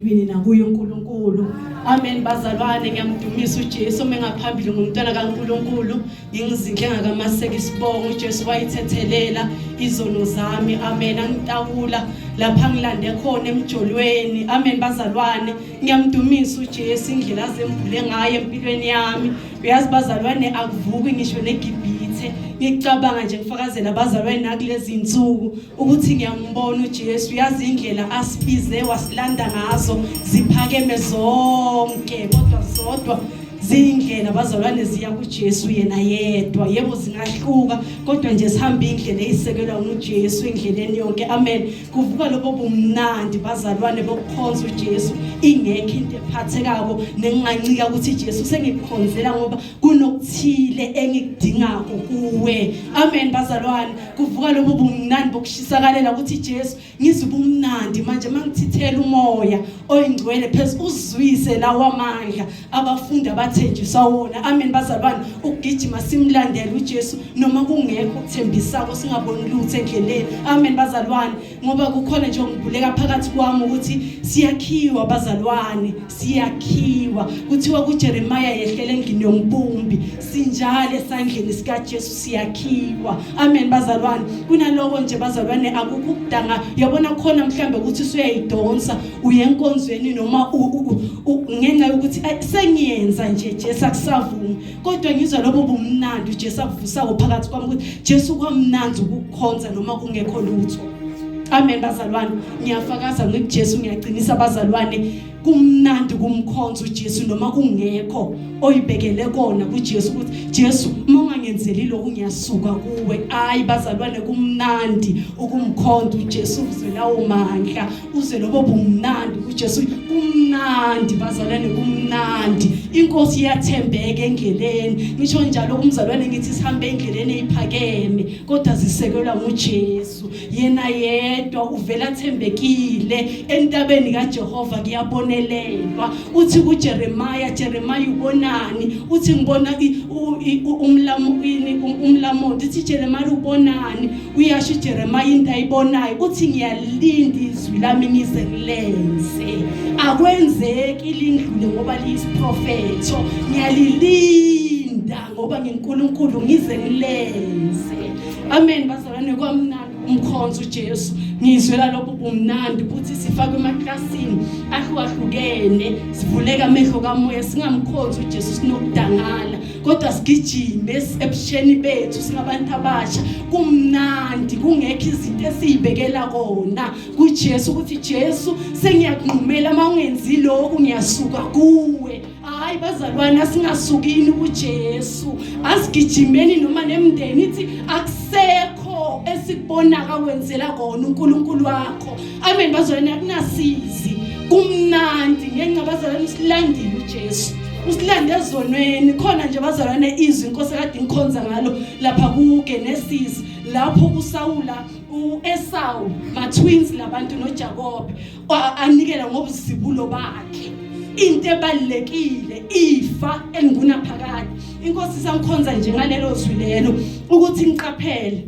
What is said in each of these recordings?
Mina kuye uNkulunkulu. Amen bazalwane, ngiyamdumisa uJesu mengaphambili ngumntwana kaNkulunkulu. Ngingizindle ngakamaseka isibongo uJesu wayithethelela izono zami. Amen. Angitawula lapha ngilande khona emjolweni. Amen bazalwane, ngiyamdumisa uJesu indlela azembule ngayo empilweni yami. Uyazi bazalwane, akuvuki ngisho neGibhithe. Ngicabanga nje ngifakazela abazalwane nakulezi insuku ukuthi ngiyambona uJesu. Uyazi indlela asibize wasilanda ngazo ziphakeme zonke, kodwa zodwa zindlela abazalwane ziya kuJesu yena yedwa. Yebo zingahluka kodwa nje sihamba indlela eyisekelwa nguJesu endleleni yonke. Amen. Kuvuka lobo bumnandi bazalwane bokukhonza uJesu, ingekho into ephathekako nengingancika ukuthi Jesu sengikukhonzela ngoba kunokuthile engikudingako kuwe. Amen bazalwane. Kuvuka lobo bumnandi bokushisakalela ukuthi Jesu ngizubumnandi manje mangithithela umoya oyingcwele phezulu uzwise lawa amandla abafundi abathenjiswa wona. Amen bazalwane, ukugijima simlandela uJesu noma kungekho ukuthembisako singaboni lutho endleleni. Amen bazalwane, ngoba kukhona nje ngibuleka phakathi kwami ukuthi siyakhiwa bazalwane, siyakhiwa. Kuthiwa kuJeremiah yehlele endlini yombumbi, sinjalo esandleni sikaJesu siyakhiwa. Amen bazalwane. Kunaloko nje bazalwane akukho ukudanga. Yabona khona mhlambe ukuthi usuyayidonsa uyenkonzweni noma ngenxa yokuthi sengiyenza nje Jesu akusavumi, kodwa ngizwa lobo bumnandi uJesu akuvusako phakathi kwami ukuthi Jesu kwamnandi ukukhonza noma kungekho lutho. Amen bazalwane, ngiyafakaza ngoJesu, ngiyaqinisa abazalwane, kumnandi kumkhonza uJesu noma kungekho oyibekele kona kuJesu ukuthi Jesu mongangenzeli lokho ngiyasuka kuwe. Ayi bazalwane, kumnandi ukumkhonza uJesu, uzwe lawo mandla, uzwe lobo bumnandi uJesu. Kumnandi bazalwane, kumnandi. Inkosi iyathembeka endleleni. Ngisho njalo kumzalwane ngithi sihambe endleleni eyiphakeme kodwa zisekelwa nguJesu yena yedwa. Uvela thembekile entabeni kaJehova kuyabonelelwa. Uthi kuJeremiah, Jeremiah ubonani? Uthi ngibona umlamothi. Uthi Jeremiah ubonani? Uyasho Jeremiah into ayibonayo. Uthi ngiyalinda izwi lami ngize ngilenze. Akwenzeki lindlule ngoba liyisiprofetho. Ngiyalilinda ngoba ngiNkulunkulu ngize ngilenze. Amen bazalwane, kwamnandi umkhonzo uJesu. Ngizwela lobo bumnandi ukuthi sifake emaklasini ahlukahlukene, sivuleka amehlo kamoya, singamkhonzi uJesu sinokudangala kodwa sigijime ebusheni bethu singabantu abasha. Kumnandi, kungekho izinto esizibekela kona kuJesu ukuthi Jesu sengiyakunqumela mawungenzi lokho ngiyasuka kuwe. Hayi bazalwane, asingasukini kuJesu, asigijimeni noma nemndeni ithi akusekho esikubona kakwenzela kona uNkulunkulu wakho. Amen bazalwane, akunasizi. Kumnandi ngenxa bazalwane silandile uJesu, usilande ezonweni. Khona nje bazalwane izwi inkosi kade ngikhonza ngalo lapha kuGenesis, lapho uSawula uEsau ma-twins labantu noJakobe anikela ngobuzibulo bakhe. Into ebalekile ifa elinguna-phakade. Inkosi sangikhonza nje ngalelo zwi lelo ukuthi ngiqaphele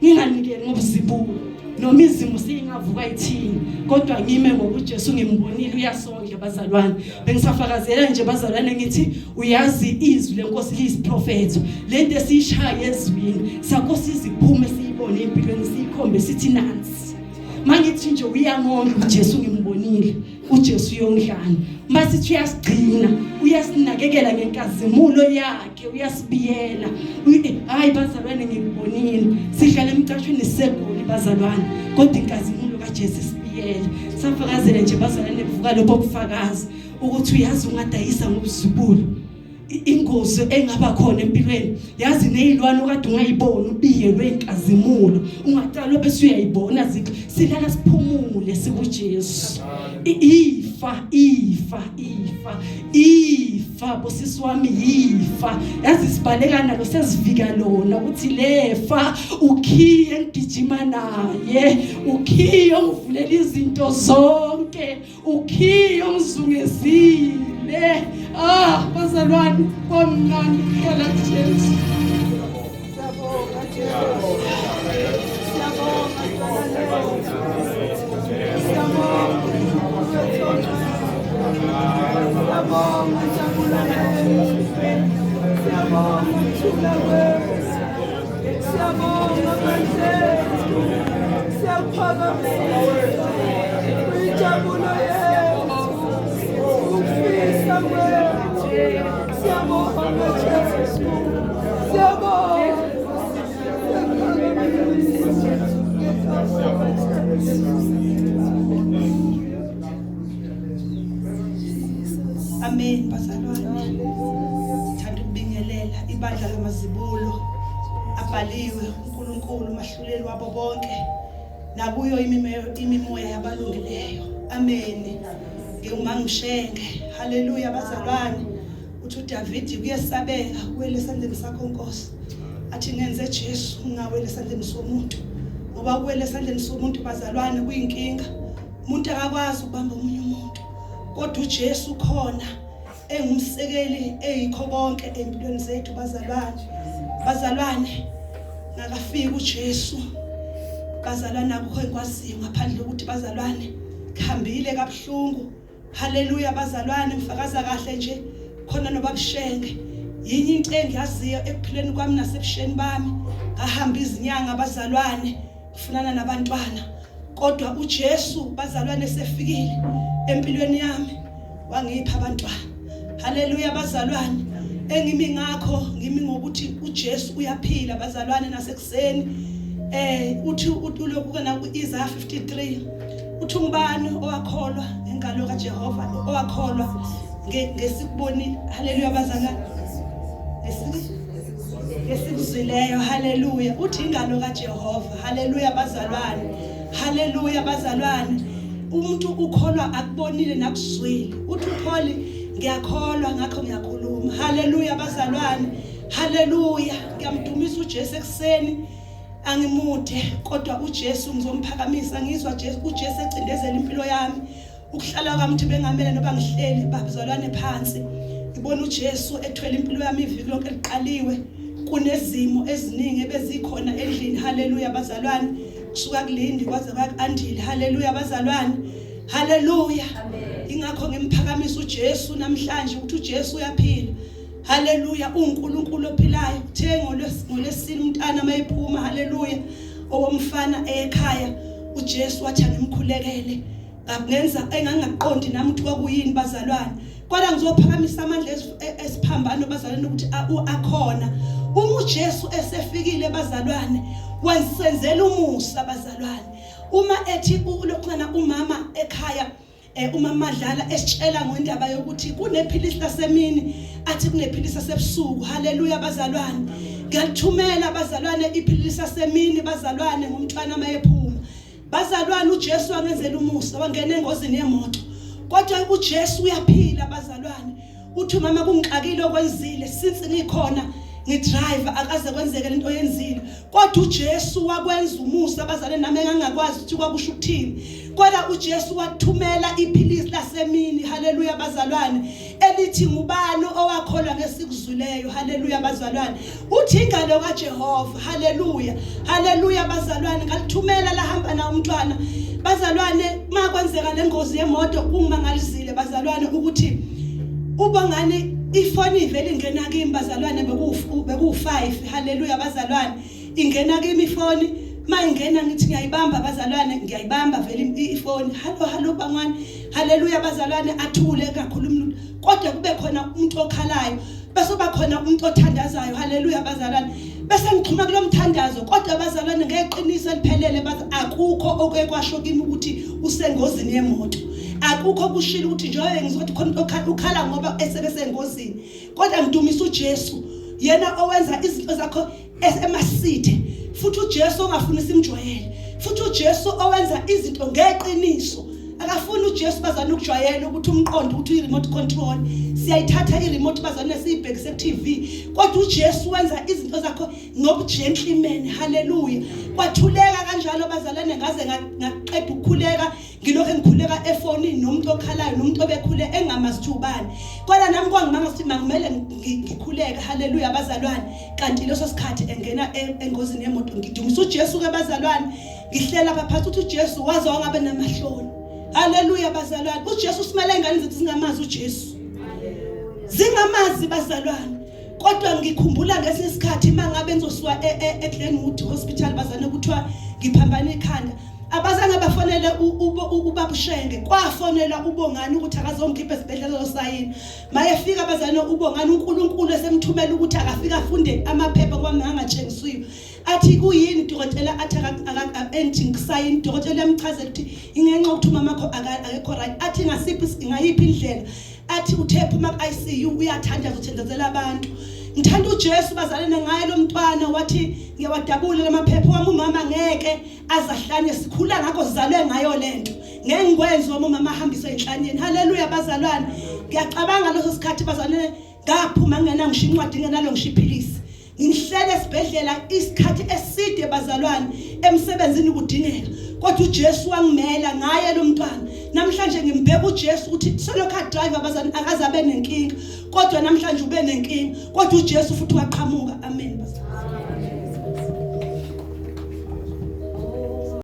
nginganikeli ngobuzibulo noma izimo singavuka yithini, kodwa ngime ngokuJesu ngimbonile uyasondla bazalwane. Bengisafakazela nje bazalwane ngithi uyazi izwi lenkosi liyisiprofetho. Lento esishaya ezwini sakho siziphume siyibone empilweni siyikhombe sithi nansi. Mangithi nje uyamondla uJesu ngimbonile, uJesu uyongidlana. Masithi uyasigcina, uyasinakekela ngenkazimulo yakhe, uyasibiyela. Hayi bazalwane, ngibonile sihlala emcashweni segoli bazalwane, kodwa inkazimulo kaJesu sibiyela. Safakazela nje bazalwane kuvuka lobo bufakazi ukuthi uyazi ungadayisa ngobuzibulo ingozi engaba khona empilweni. Yazi nezilwane okade ungayibona ubiyelwe inkazimulo ungatalo bese uyayibona silala siphumule sikuJesu. Ifa bosisi wami, ifa. Yazi sibaleka nalo sesivika lona ukuthi lefa ukhiye ngigijima naye, ukhiye ngivulela izinto zonke, ukhiye ngizungezile. Bazalwane, kwamnandi ukuthola Jesu. Siyabonga Jesu. Siyabonga. Amen bazalwane. Thanda ukubingelela ibandla lamazibulo abhaliwe uNkulunkulu mahluleli wabo bonke nakuyo imimoya yabalungileyo. Amen. Ngiyumangishenge. Haleluya bazalwane. Uthi uDavid kuyesabeka kuwele esandleni sakho Nkosi. Athi ngenze Jesu ngawele esandleni somuntu. Ngoba kuwele esandleni somuntu bazalwane kuyinkinga. Umuntu akakwazi ukubamba omunye umuntu. Kodwa uJesu khona engumsekeli eyikho konke empilweni zethu bazalwane. Bazalwane ngakafika uJesu. Bazalwane akukho enkwaziyo ngaphandle ukuthi bazalwane khambile kabuhlungu. Haleluya bazalwane ngifakaza kahle nje khona nobabushenge. Yinye into engiyaziyo ekuphileni kwami nasebusheni bami ngahamba izinyanga bazalwane kufunana nabantwana. Kodwa uJesu bazalwane sefikile empilweni yami wangipha abantwana. Haleluya bazalwane. Engimi ngakho ngimi ngokuthi uJesu uyaphila bazalwane nasekuseni. Uthi ulokhu kana kuIsaiah 53 uthi ngubani owakholwa ngengalo kaJehova owakholwa ngesikubonile. Haleluya bazalwane. Ngesikuzwileyo. Haleluya. Uthi ingalo kaJehova. Haleluya bazalwane. Haleluya bazalwane. Umuntu ukholwa akubonile nakuzwile. Uthi upholi ngiyakholwa ngakho ngiyakhuluma. Haleluya bazalwane. Haleluya. Ngiyamdumisa uJesu ekuseni angimude kodwa uJesu ngizomphakamisa ngizwa uJesu ecindezela impilo yami. Ukuhlala kwami ukuthi bengamele noba ngihleli bazalwane phansi. Ngibona uJesu ethwele impilo yami iviki lonke liqaliwe. Kunezimo eziningi ebezikhona endlini. Haleluya bazalwane. Kusuka kulindi kwaze kwakuandile. Haleluya bazalwane. Haleluya. Ingakho ngimphakamisa uJesu namhlanje ukuthi uJesu uyaphila. Haleluya. uNkulunkulu ophilayo. Uthe ngolesini umntana mayiphuma. Haleluya. Owomfana ekhaya uJesu wathi ngimkhulekele. Ngenza engangaqondi nami ukuthi kwakuyini bazalwane. Kodwa ngizophakamisa amandla esiphambano bazalwane ukuthi akhona. Uma uJesu esefikile bazalwane wensenzela umusa bazalwane. Uma ethi ulokhana umama ekhaya umama Madlala esitshela ngendaba yokuthi kunephilisi lasemini athi kunephilisi lasebusuku. Haleluya bazalwane. Ngiyalithumela bazalwane iphilisi lasemini bazalwane ngomntwana mayephuma. Bazalwane uJesu wangenzela umusa wangena engozini yemoto. Kodwa uJesu uyaphila bazalwane. Uthi mama kungixakile okwenzile since ngikhona ngidrive akaze kwenzeke lento yenzile. Kodwa uJesu wakwenza umusa bazalwane nami engangakwazi ukuthi kwakusho ukuthini. Kodwa uJesu wathumela iphilisi lasemini. Haleluya bazalwane. Elithi ngubani owakholwa ngesikuzwileyo. Haleluya bazalwane. Uthi ingalo kaJehova. Haleluya. Haleluya bazalwane. Ngalithumela lahamba na umntwana. Bazalwane makwenzeka lengozi yemoto kungimangalizile bazalwane ukuthi ubangani ifoni ivele ingena kimi bazalwane beku5. Haleluya bazalwane. Ingena kimi ifoni mayingena ngithi ngiyayibamba bazalwane ngiyayibamba vele ifoni. Hallo bangani. Haleluya bazalwane. Athule kakhulu kodwa kube khona umuntu okhalayo bese kuba khona umuntu othandazayo. Haleluya bazalwane. Bese ngixhuma kulomthandazo kodwa bazalwane ngeqiniso eliphelele bathi akukho okwekwasho kimi ukuthi usengozini yemoto. Akukho kushilo ukuthi njengoba ngizothi khona ukhala ngoba esebesengozini. Kodwa ngidumisa uJesu yena owenza izinto zakho emasithe. Futhi uJesu ongafunisa imjwayelo. Futhi uJesu owenza izinto ngeqiniso. Akafuni uJesu bazana ukujwayela ukuthi umqondo ukuthi i-remote control siyayithatha i-remote bazana siyibhekise ku-TV. Kodwa uJesu wenza izinto zakho ngobugentleman. Haleluya. Kwathuleka kanjalo bazalane ngaze ngaqeda ukukhuleka ngilokho ngikhuleka efonini nomuntu okhalayo nomuntu obekhule engamazi ubani. Kodwa nami kwangimanga ukuthi mangimele ngikhuleka. Haleluya bazalwane. Kanti leso sikhathi engena engozini yemoto ngidumisa uJesu ke bazalwane. Ngihlela lapha phansi ukuthi uJesu waze wangabe namahloni. Haleluya bazalwane. uJesu usimele ingane zethu zingamazi uJesu. Zingamazi bazalwane. Kodwa ngikhumbula ngesinye isikhathi mangabe ngizoswa eGlenwood Hospital bazane kuthiwa ngiphambana ikhanda. Abazange bafonele ubabushenge, kwafonela uBongani ukuthi akazongikhipha esibhedlela losayini. Mayefika bazane uBongani uNkulunkulu esemthumela ukuthi akafika afunde amaphepha ngoba ngangatshengisiwe. Athi kuyini dokotela athi enthi ngisayini dokotela yamchazela ukuthi ingenxa ukuthi umama wakho akekho right. Athi ngasiphi ngayiphi indlela. Athi uthepha ICU uyathandaza uthandazela abantu. Ngithanda uJesu bazalene ngaye lo mntwana wathi ngiyawadabula lamaphepha wami umama ngeke azahlanye sikhula ngakho sizalwe ngayo lento. Ngeke ngikwenze wami umama ahambise enhlanyeni. Haleluya bazalwane. Ngiyacabanga leso sikhathi bazalene ngaphuma ngena ngisho incwadi ngenalo ngishiphilisi. Ngihlele esibhedlela isikhathi eside bazalwane emsebenzini kudingeka. Kodwa uJesu wangimela ngaye lo mntwana. Namhlanje ngimbeka uJesu ukuthi solo car driver bazalwane akaze abe nenkinga. Kodwa namhlanje ube nenkinga. Kodwa uJesu futhi waqhamuka. Amen bazalwane.